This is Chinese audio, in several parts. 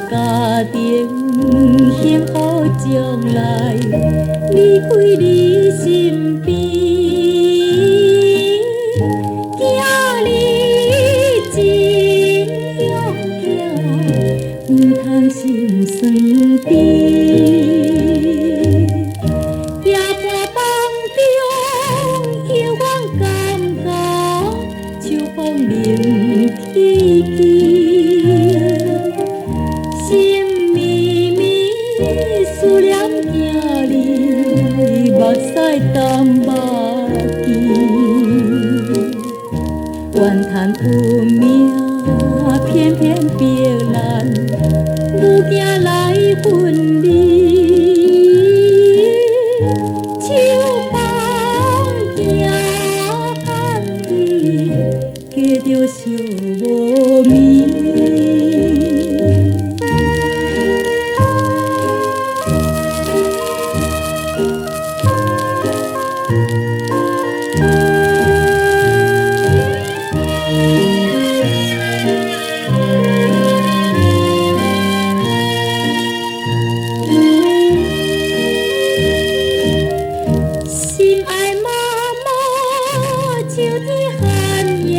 家庭幸福将来离开你身边，囝你真勇敢，唔通心酸甜。夜半梦中有阮感觉，秋风冷凄凄，心绵绵思念囝儿，目屎淡目见。怨叹有命偏偏逼咱，母囝来分离。秋风行汉去，加着寂无眠。心爱妈妈，秋天寒夜，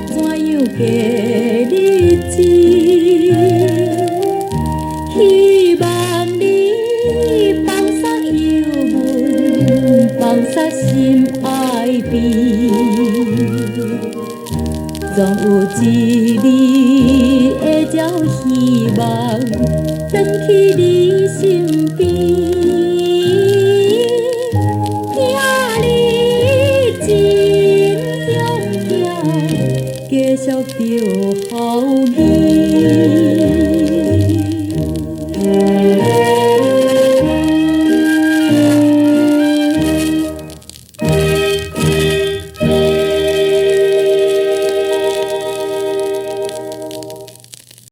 怎样过日子？希望你放下忧闷，放下心爱悲，总有一日会朝希望，转去你身边。